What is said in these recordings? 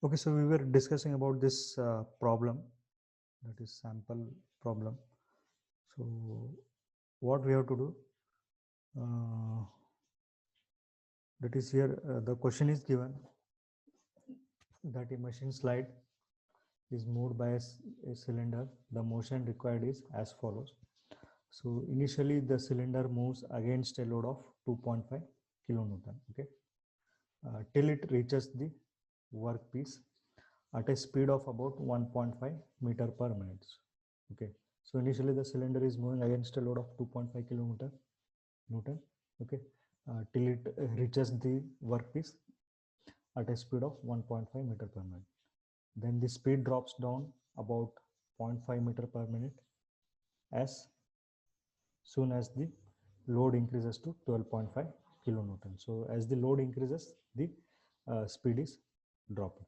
Okay, so we were discussing about this problem, that is sample problem. So what we have to do, uh, that is here, the question is given that a machine slide is moved by a cylinder. The motion required is as follows. So initially the cylinder moves against a load of 2.5 kilonewton, okay, till it reaches the workpiece at a speed of about 1.5 meter per minute. Okay, so initially the cylinder is moving against a load of 2.5 kilometer newton, okay, till it reaches the workpiece at a speed of 1.5 meter per minute. Then the speed drops down about 0.5 meter per minute as soon as the load increases to 12.5 kilonewton. So as the load increases, the speed is dropping.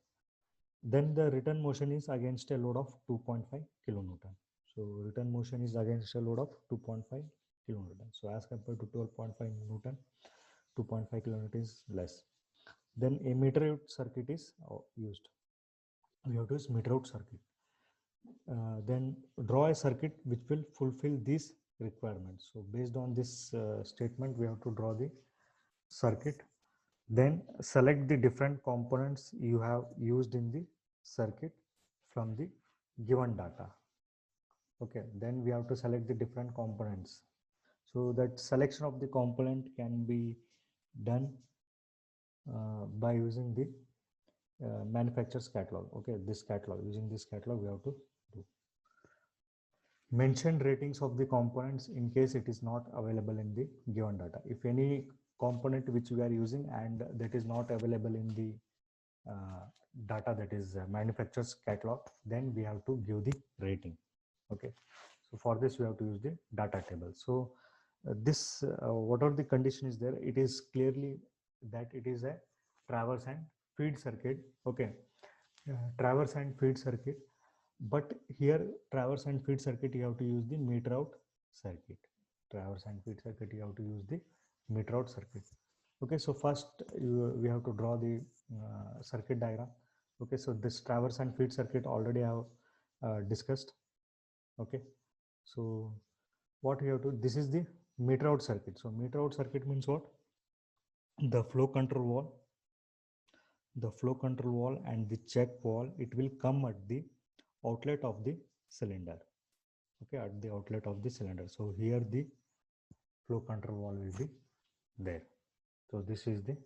Then the return motion is against a load of 2.5 kilonewton. So return motion is against a load of 2.5 kilonewton. So as compared to 12.5 newton, 2.5 kilonewton is less. Then a meter out circuit is used. We have to use meter out circuit. Then draw a circuit which will fulfill these requirements. So based on this statement, we have to draw the circuit. Then select the different components you have used in the circuit from the given data. Okay, then we have to select the different components. So that selection of the component can be done by using the manufacturer's catalog. Okay, this catalog, using this catalog we have to do. Mention ratings of the components in case it is not available in the given data. If any component which we are using and that is not available in the data, that is manufacturer's catalog, then we have to give the rating. Okay, so for this we have to use the data table. So this what are the conditions there? It is clearly that it is a traverse and feed circuit. Okay, traverse and feed circuit, but here traverse and feed circuit you have to use the meter out circuit. Traverse and feed circuit you have to use the meter out circuit. Okay, so first we have to draw the circuit diagram. Okay, so this traverse and feed circuit already I have discussed. Okay, so what we have to, this is the meter out circuit. So meter out circuit means what? The flow control wall and the check wall, it will come at the outlet of the cylinder. Okay, at the outlet of the cylinder. So here the flow control wall will be there. So this is the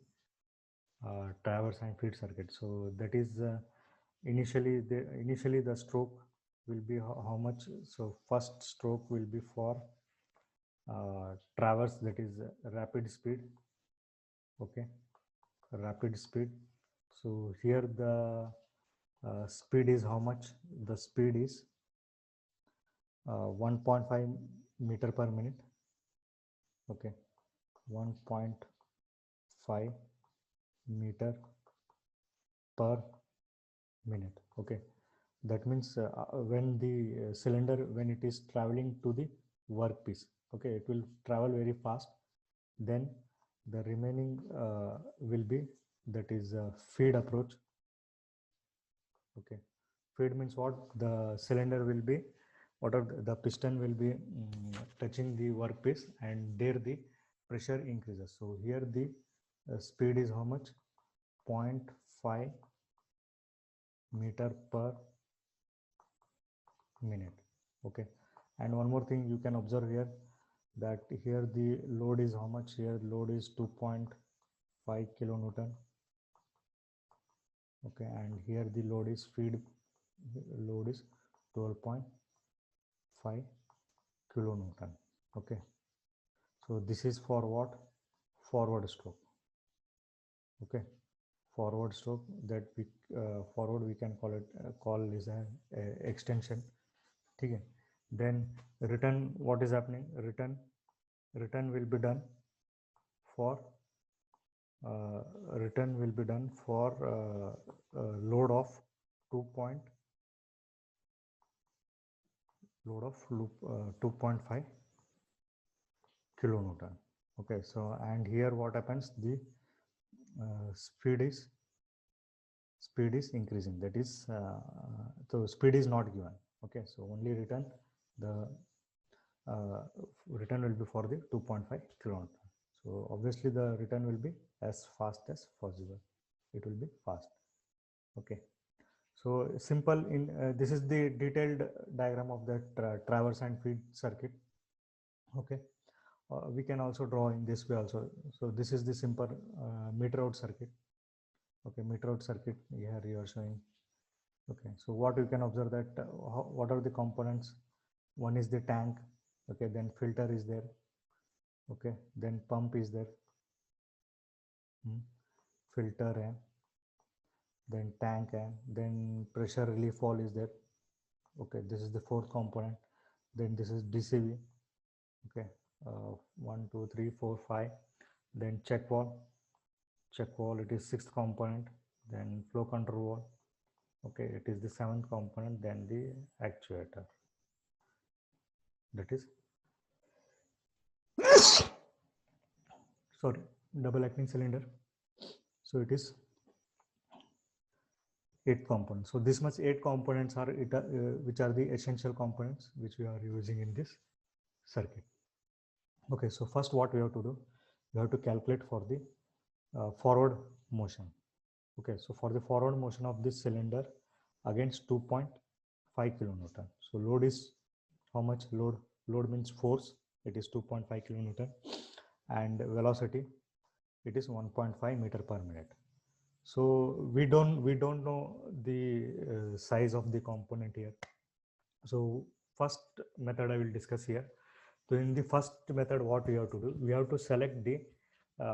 traverse and feed circuit. So that is initially the stroke will be how much. So first stroke will be for traverse, that is rapid speed. Okay, rapid speed. So here the speed is how much? The speed is 1.5 meter per minute. Okay, 1.5 meter per minute. Okay, that means when the cylinder, when it is traveling to the workpiece, okay, it will travel very fast. Then the remaining will be, that is feed approach. Okay, feed means what? The cylinder will be, what are the piston will be touching the workpiece, and there the pressure increases. So here the speed is how much? 0.5 meter per minute. Okay, and one more thing you can observe here, that here the load is how much? Here load is 2.5 kilonewton. Okay, and here the load is feed load is 12.5 kilonewton. Okay, so this is for what? Forward stroke. Okay, forward stroke, that we forward we can call it call is an extension. Okay, then return, what is happening? Return will be done for load of 2.5 kilonewton. Okay, so and here what happens? The speed is speed is increasing. That is, so speed is not given. Okay, so only return the return will be for the 2.5 kilometer. So obviously the return will be as fast as possible. It will be fast. Okay. So simple in this is the detailed diagram of that traverse and feed circuit. Okay. We can also draw in this way also. So this is the simple meter out circuit. Okay, meter out circuit here you are showing. Okay, so what you can observe that what are the components? One is the tank. Okay, then filter is there. Okay, then pump is there. Filter है, then tank है, then pressure relief valve is there. Okay, this is the fourth component. Then this is DCV. Okay, 1 2 3 4 5. Then check valve. Check valve, it is sixth component. Then flow control valve. Okay, it is the seventh component. Then the actuator, that is sorry, double acting cylinder. So it is 8 components. So this much 8 components are it, which are the essential components which we are using in this circuit. Okay, so first what we have to do, we have to calculate for the forward motion. Okay, so for the forward motion of this cylinder against 2.5 kilonewton. So load is how much? Load means force. It is 2.5 kilonewton, and velocity, it is 1.5 meter per minute. So we don't know the size of the component here. So first method I will discuss here. So in the first method, what we have to do, we have to select the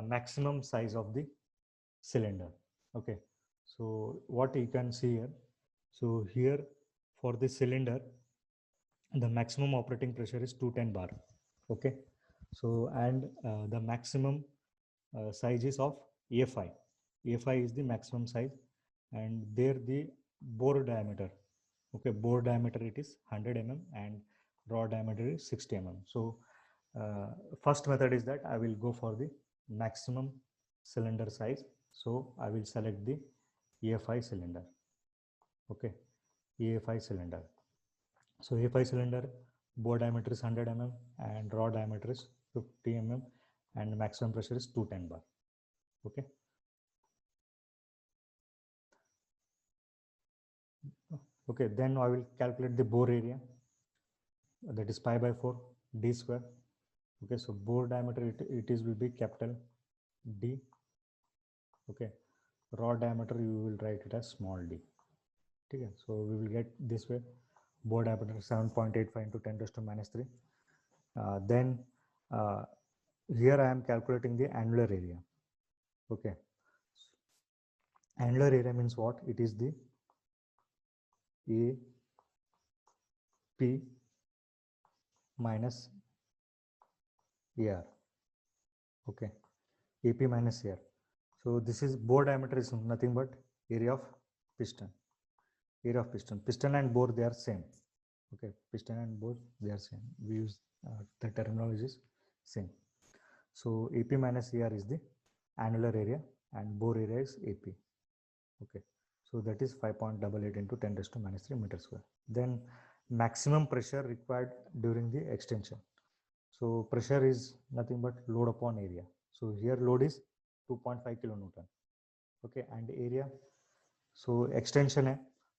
maximum size of the cylinder. Okay, so what you can see here, so here for the cylinder the maximum operating pressure is 210 bar. Okay, so and the maximum size is of AFI. AFI is the maximum size, and there the bore diameter. Okay, bore diameter it is 100 mm and rod diameter is 60 mm. So first method is that I will go for the maximum cylinder size. So I will select the AFI cylinder. Okay, AFI cylinder. So AFI cylinder, bore diameter is 100 mm and rod diameter is 50 mm and maximum pressure is 210 bar. Okay. Okay, then I will calculate the bore area, that is pi by 4 d square. Okay, so bore diameter it is will be capital D. Okay, rod diameter you will write it as small d. Okay, so we will get this way, bore diameter 7.85 into 10 raised to minus 3. Then here I am calculating the annular area. Okay, annular area means what? It is the AP minus AR. Okay, AP minus AR. So this is bore diameter is nothing but area of piston. Area of piston. Piston and bore they are same. Okay, piston and bore they are same. We use the terminology is same. So AP minus AR is the annular area and bore area is AP. Okay, so that is 5.88 into 10 raised to minus 3 meter square. Then maximum pressure required during the extension. So pressure is nothing but load upon area. So here load is 2.5 kilonewton. Okay, and area, so extension hai.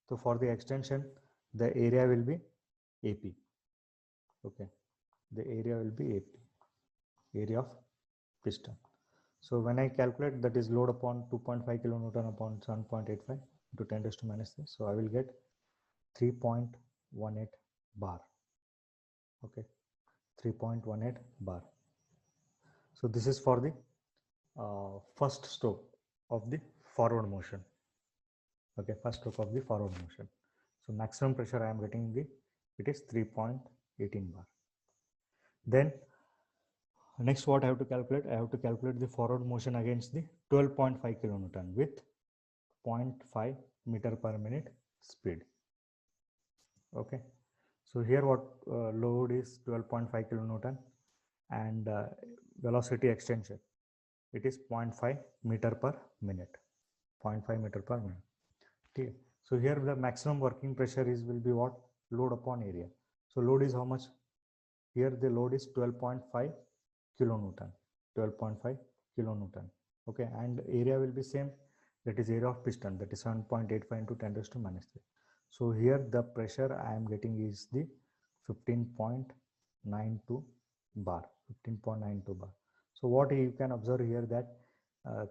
So for the extension the area will be AP. Okay, the area will be AP, area of piston. So when I calculate, that is load upon 2.5 kilonewton upon 7.85 into 10 raised to minus 3. So I will get 3.18 bar. Okay, 3.18 bar. So this is for the first stroke of the forward motion. Okay, first stroke of the forward motion. So maximum pressure I am getting it is 3.18 bar. Then next what I have to calculate? I have to calculate the forward motion against the 12.5 kilonewton with 0.5 meter per minute speed. Okay, so here what load is 12.5 kilonewton and velocity extension, it is 0.5 meter per minute. 0.5 meter per minute. Okay. So here the maximum working pressure is will be what? Load upon area. So load is how much? Here the load is 12.5 kilonewton. 12.5 kilonewton. Okay, and area will be same. That is area of piston. That is 7.85 into 10 raised to minus 3. So here the pressure I am getting is the 15.92 bar. 15.92 bar. So what you can observe here that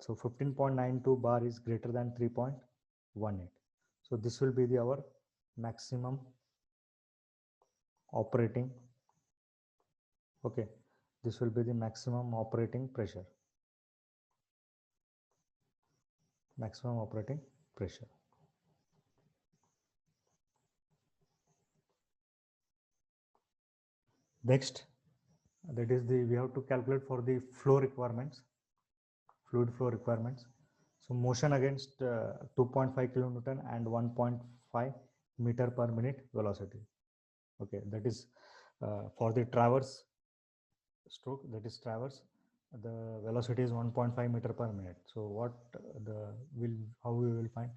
so 15.92 bar is greater than 3.18. So this will be the our maximum operating. Okay, this will be the maximum operating pressure. Maximum operating pressure. Next, that is the we have to calculate for the flow requirements, fluid flow requirements. So motion against 2.5 kilonewton and 1.5 meter per minute velocity. Okay, that is for the traverse stroke, that is traverse, the velocity is 1.5 meter per minute. So what how we will find?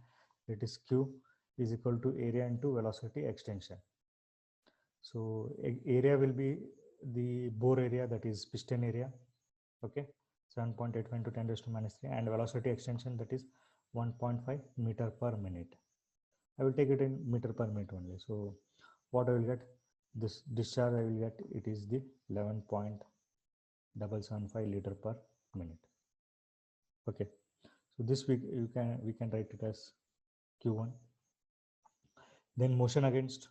It is Q is equal to area into velocity extension. So area will be the bore area, that is piston area. Okay, 7.85 into 10 raised to minus 3, and velocity extension, that is 1.5 meter per minute. I will take it in meter per minute only. So what I will get? This discharge I will get, it is the 11.775 liter per minute. Okay, so this we can write it as Q1. Then motion against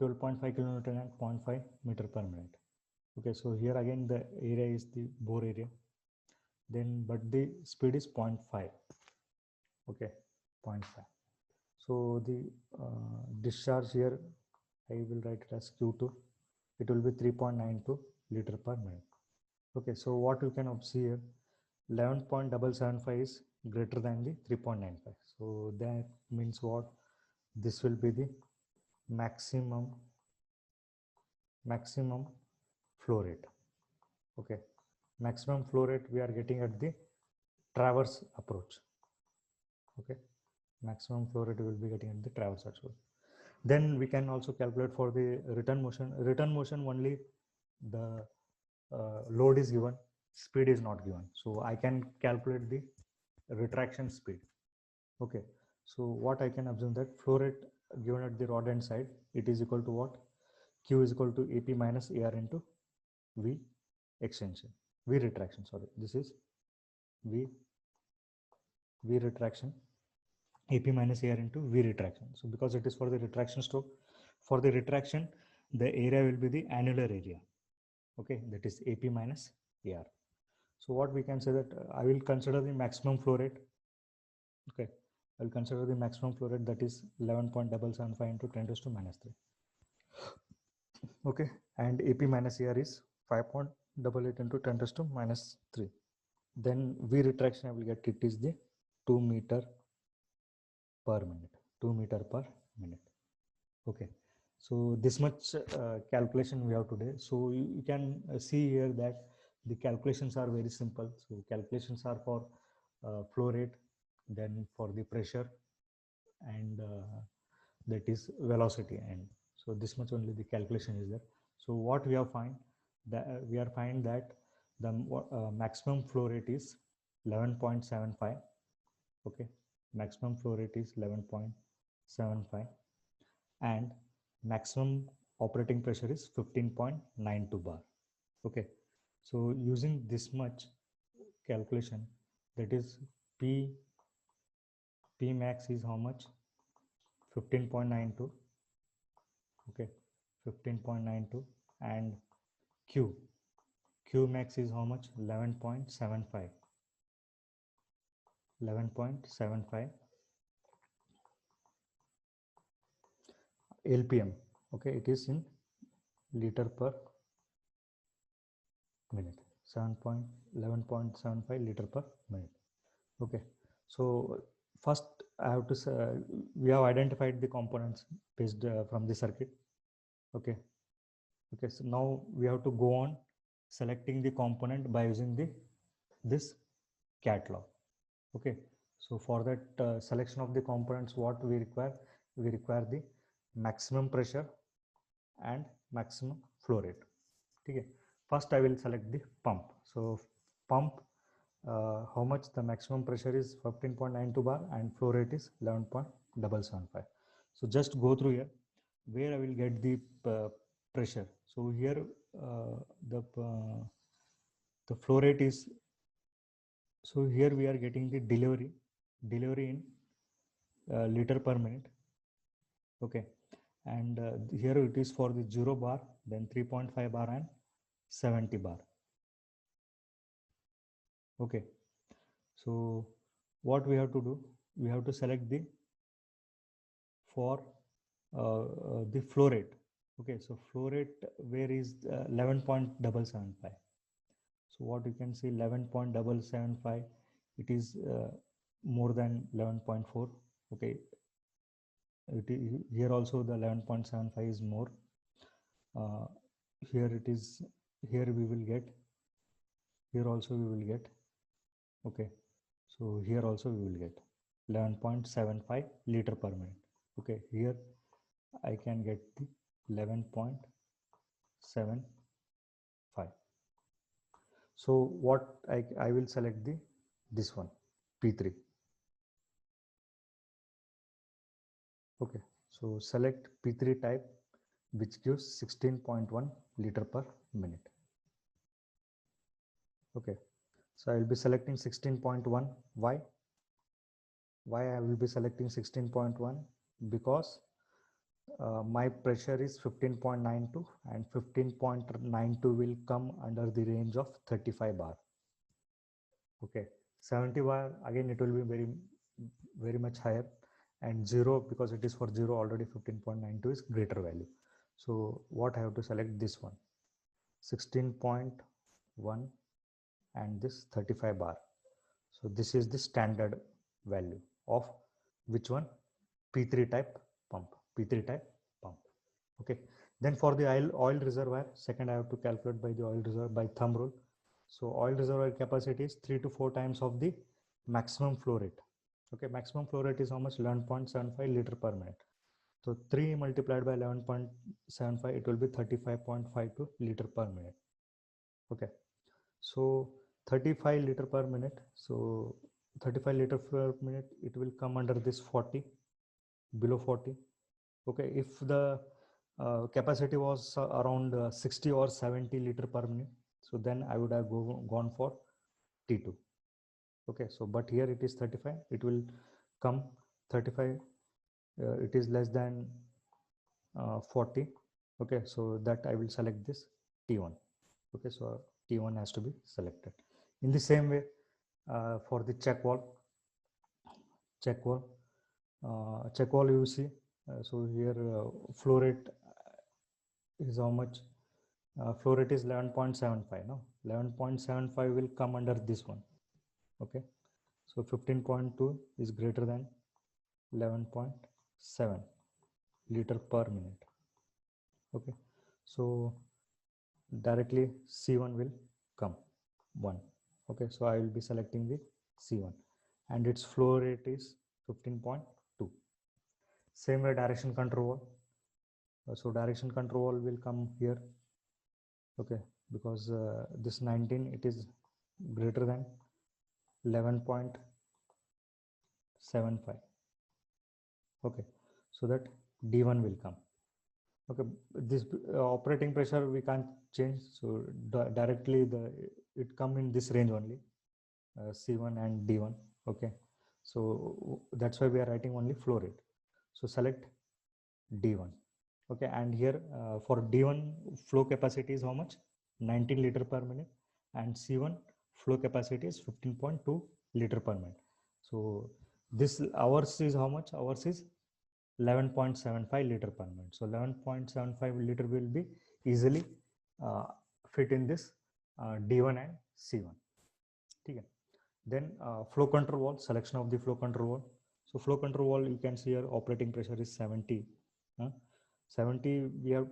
12.5 kilonewton and 0.5 meter per minute. Okay, so here again the area is the bore area. Then but the speed is 0.5. Okay, 0.5. So the discharge here I will write it as Q2. It will be 3.92 liter per minute. Okay, so what you can observe here, 11.775 is greater than the 3.95. So that means what? This will be the maximum flow rate. Okay, maximum flow rate we are getting at the traverse approach. Okay, maximum flow rate we will be getting at the traverse approach. Then we can also calculate for the return motion. Return motion only the load is given, speed is not given. So I can calculate the retraction speed. Okay, so what I can observe that flow rate given at the rod end side, it is equal to what? Q is equal to AP minus AR into V extension, V retraction, sorry, this is V retraction, AP minus AR into V retraction. So because it is for the retraction stroke, for the retraction, the area will be the annular area. Okay, that is AP minus AR. So what we can say that I will consider the maximum flow rate. Okay, I'll consider the maximum flow rate, that is 11.775 into 10 raised to minus 3. Okay, and AP minus AR is 5.88 into 10 raised to minus 3. Then V retraction I will get, it is the 2 meter per minute. 2 meter per minute. Okay, so this much calculation we have today. So you can see here that the calculations are very simple. So calculations are for flow rate, then for the pressure, and that is velocity. And so this much only the calculation is there. So what we have find that we are find that the maximum flow rate is 11.75. Okay, maximum flow rate is 11.75, and maximum operating pressure is 15.92 bar. Okay, so using this much calculation, that is P max is how much? 15.92. Okay, 15.92, and Q max is how much? 11.75. 11.75 LPM. Okay, it is in liter per minute. 11.75 liter per minute. Okay, so first I have to say, we have identified the components based from the circuit. Okay, so now we have to go on selecting the component by using this catalog. Okay, So for that selection of the components, what we require the maximum pressure and maximum flow rate. Okay. First I will select the pump. So pump, how much the maximum pressure is 15.92 bar and flow rate is 11.775. So just go through here where I will get the pressure. So here the flow rate is, so here we are getting the delivery in liter per minute. Okay, and here it is for the 0 bar, then 3.5 bar and 70 bar. Okay, so what we have to do, we have to select the for the flow rate. Okay, so flow rate where is 11.775. So what you can see 11.775, it is more than 11.4. Okay, here also the 11.75 is more. Here it is, here we will get, here also we will get. Okay, so here also we will get 11.75 liter per minute. Okay, here I can get the 11.75. So what I will select the this one P3. Okay, so select P3 type, which gives 16.1 liter per minute. Okay, so I will be selecting 16.1. Why I will be selecting 16.1? Because my pressure is 15.92 and 15.92 will come under the range of 35 bar. Okay, 70 bar again it will be very much higher, and 0, because it is for 0 already 15.92 is greater value. So what I have to select this one 16.1 and this 35 bar. So this is the standard value of which one? P3 type pump. P3 type pump. Okay, then for the oil reservoir, second I have to calculate by the oil reservoir by thumb rule. So oil reservoir capacity is 3 to 4 times of the maximum flow rate. Okay, maximum flow rate is how much? 11.75 liter per minute. So 3 multiplied by 11.75, it will be 35.52 liter per minute. Okay, so 35 liter per minute. So 35 liter per minute, it will come under this 40, below 40. Okay, if the capacity was around 60 or 70 liter per minute, so then I would have gone for T2. Okay, so but here it is 35, it will come 35, it is less than 40. Okay, so that I will select this T1. Okay, so T1 has to be selected. In the same way, for the check valve you see, so here flow rate is how much? Flow rate is 11.75. No, 11.75 will come under this one. Okay, so 15.2 is greater than 11.7 liter per minute. Okay, so directly C1 will come 1. Okay, so I will be selecting the C1 and its flow rate is 15.2. Same way direction control. So direction control will come here. Okay, because this 19, it is greater than 11.75. Okay, so that D1 will come. Okay, this operating pressure we can't change, so directly it come in this range only, C1 and D1. Okay, so that's why we are writing only flow rate. So select D1. Okay, and here for D1 flow capacity is how much? 19 liter per minute, and C1 flow capacity is 15.2 liter per minute. So this ours is how much? Ours is 11.75 liter per minute. So 11.75 liter will be easily fit in this D1 and C1. Okay. Then flow control valve, selection of the flow control valve. So flow control valve, you can see here operating pressure is 70. 70 we have,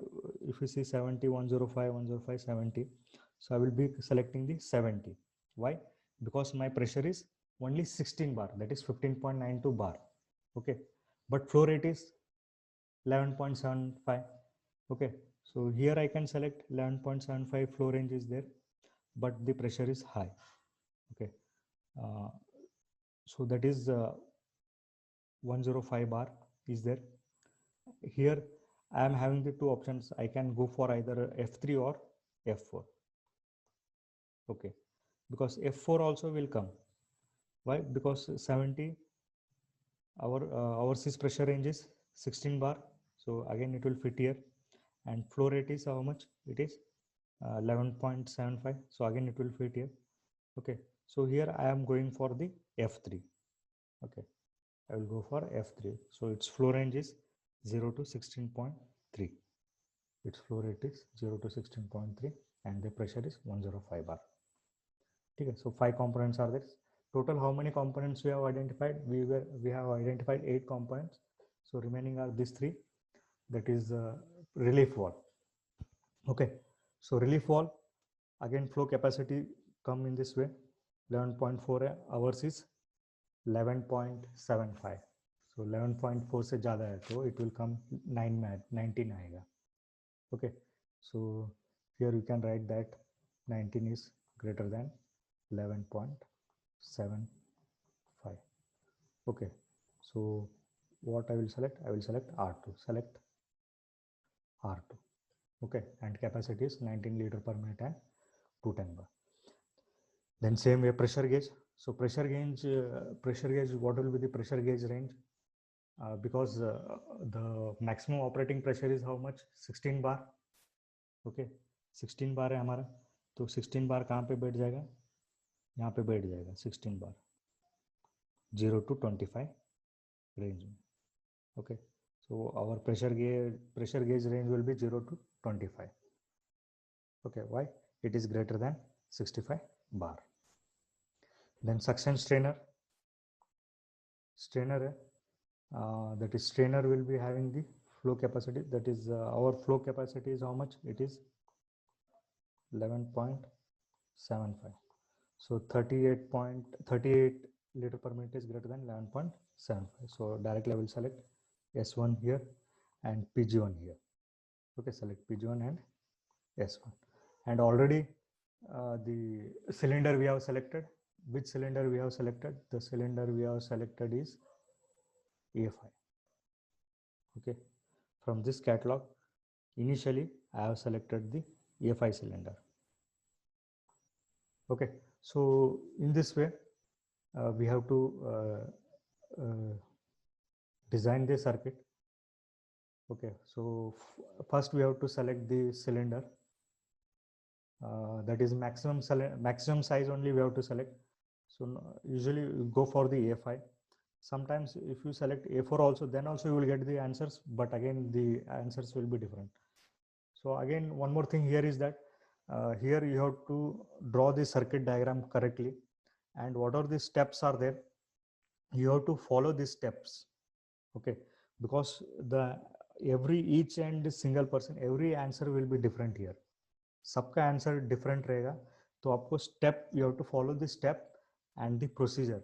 if you see 70, 105, 105, 70. So I will be selecting the 70. Why? Because my pressure is only 16 bar, that is 15.92 bar. Okay, but flow rate is 11.75. Okay, so here I can select 11.75 flow range is there, but the pressure is high. Okay, so that is 105 bar is there. Here I am having the two options. I can go for either F3 or F4. Okay, because F4 also will come. Why? Because 70 our sys pressure range is 16 bar, so again it will fit here, and flow rate is how much? It is 11.75, so again it will fit here. Okay, so here I am going for the F3. Okay, I will go for F3. So its flow range is 0 to 16.3. Its flow rate is 0 to 16.3 and the pressure is 105 bar. Okay, so 5 components are there. Total how many components we have identified? We have identified 8 components. So remaining are these 3. That is relief valve. Okay, so relief valve, again flow capacity come in this way. 11.4 hours is 11.75. So 11.4 से ज़्यादा है तो it will come 19 आएगा. Okay, so here you can write that 19 is greater than 11.75. Okay, so what I will select? I will select R2. Select R2. Okay, and capacity is 19 liter per minute and 210 bar. Then same way pressure gauge. So pressure gauge, what will be the pressure gauge range? Because the maximum operating pressure is how much? 16 bar. Okay, 16 बार है हमारा, तो 16 बार कहाँ पे बैठ जाएगा? यहाँ पे बैठ जाएगा 16 बार 0 to 25 range में. Okay, so our pressure gauge range will be 0 to 25. Okay, why? It is greater than 65 bar. Then suction strainer that is strainer will be having the flow capacity, that is our flow capacity is how much? It is 11.75. So 38 liter per minute is greater than 11.75. So directly I will select S1 here and PG1 here. Okay, select PG1 and S1. And already the cylinder we have selected. Which cylinder we have selected? The cylinder we have selected is EFI. Okay, from this catalog, initially I have selected the EFI cylinder. Okay, so in this way we have to design the circuit. Okay, so first we have to select the cylinder. That is maximum size only we have to select. So usually you go for the AFI. Sometimes if you select A4 also, then also you will get the answers, but again the answers will be different. So again, one more thing here is that here you have to draw the circuit diagram correctly, and what are the steps are there, you have to follow these steps. Okay, because each and single person, every answer will be different here. सबका answer different रहेगा, तो आपको step, you have to follow the step and the procedure,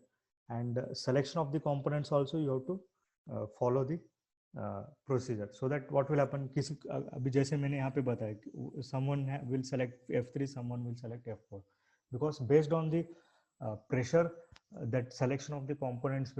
and selection of the components also you have to follow the procedure, so that what will happen. किसी अभी जैसे मैंने यहाँ पे बताया, someone will select F3, someone will select F4, because based on the pressure, that selection of the components